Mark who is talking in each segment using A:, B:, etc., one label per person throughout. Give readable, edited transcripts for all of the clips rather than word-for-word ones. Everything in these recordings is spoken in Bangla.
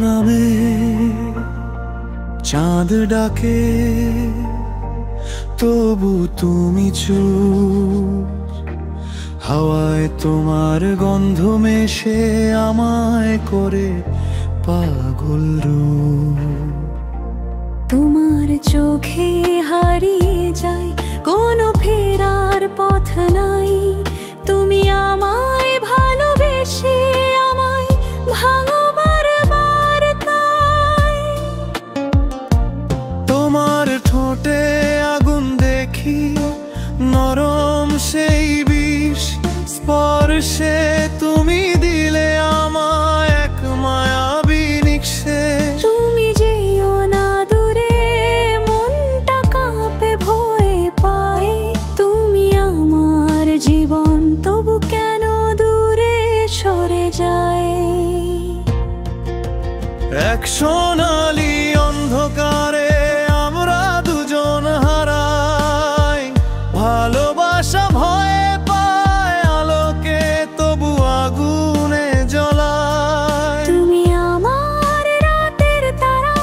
A: নামে চাঁদ ডাকে, তবু তুমি চুপ। হাওয়ায় তোমার গন্ধ মেশে আমায় করে পাগল রূপ।
B: তোমার চোখে হারিয়ে যায়, কোনো ফেরার পথ নাই। তুমি আমায় ভালোবেসে আমায় ভাঙো বারবার তাই।
A: তোমার ঠোঁটে আগুন দেখি, নরম সেই বিষ স্পর্শে তুমি দিলে আমায় এক মায়াবী নিঃশেষ।
B: তুমি যেও না দূরে, মনটা কাঁপে ভয়ে পায়। তুমি আমার জীবন, তবু কেন দূরে সরে যায়।
A: এক সোনালি অন্ধকারে আমরা দুজন হারাই, ভালোবাসা ভয়ে পায় আলোকে, তবু আগুনে জ্বলায়।
B: তুমি আমার রাতের তারা,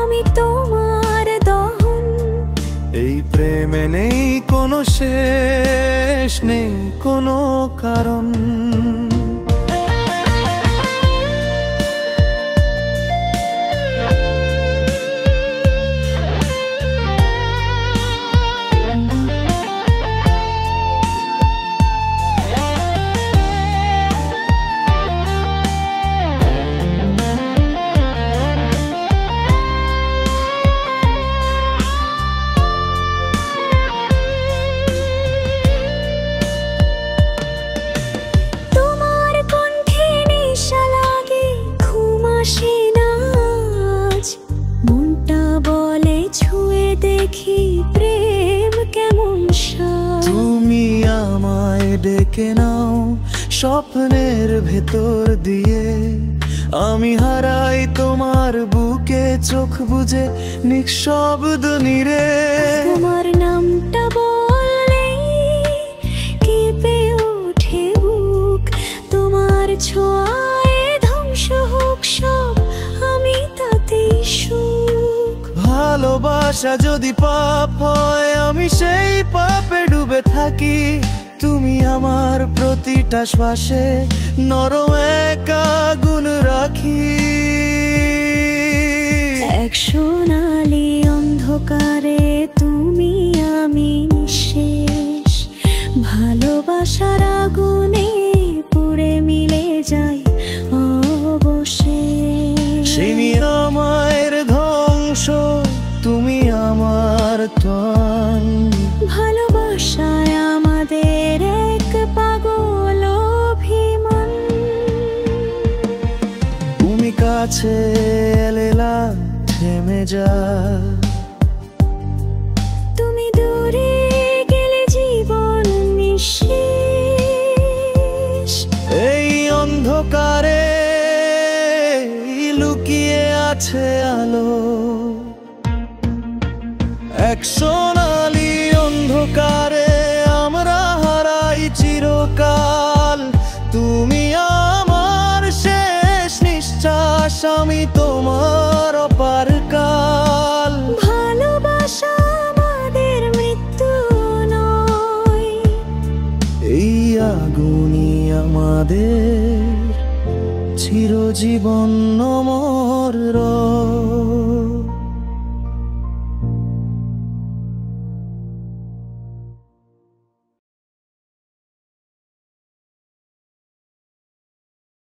B: আমি তোমার দহন।
A: এই প্রেমে নেই কোনো শেষ, নেই কোনো কারণ।
B: দেখি প্রেম কেমন সাজ।
A: তুমি আমায় ডেকে নাও স্বপ্নের ভেতর দিয়ে, আমি হারাই তোমার বুকে চোখ বুজে নিঃশব্দ নীরে।
B: তোমার নামটা বললেই কেঁপে ওঠে বুক, তোমার ছোঁয়ায় ধ্বংস হোক সব, আমি তাতেই সুখ।
A: ভালোবাসা যদি পাপ হয়, আমি সেই পাপে ডুবে থাকি। তুমি আমার প্রতিটা শ্বাসে নরম এক আগুন রাখি।
B: এক সোনালি অন্ধকারে তুমি আমি নিঃশেষ, ভালোবাসার আগুনে পুড়ে মিলে যাই অবশেষ।
A: তুমি আমার ধ্বংস, তুমি আমার ত্রাণ।
B: ভালোবাসায় আমাদের এক পাগল অভিমান।
A: তুমি কাছে এলে না থেমে যা,
B: তুমি দূরে গেলে জীবন নিঃশেষ।
A: এই অন্ধকারে লুকিয়ে আছে আলো, এক সোনালি অন্ধকারে আমরা হারাই চিরকাল। তুমি আমার শেষ নিঃশ্বাস, আমি তোমার অপার কাল।
B: ভালোবাসা আমাদের মৃত্যু নয়,
A: এই আগুনই আমাদের চিরজীবন নমঃ।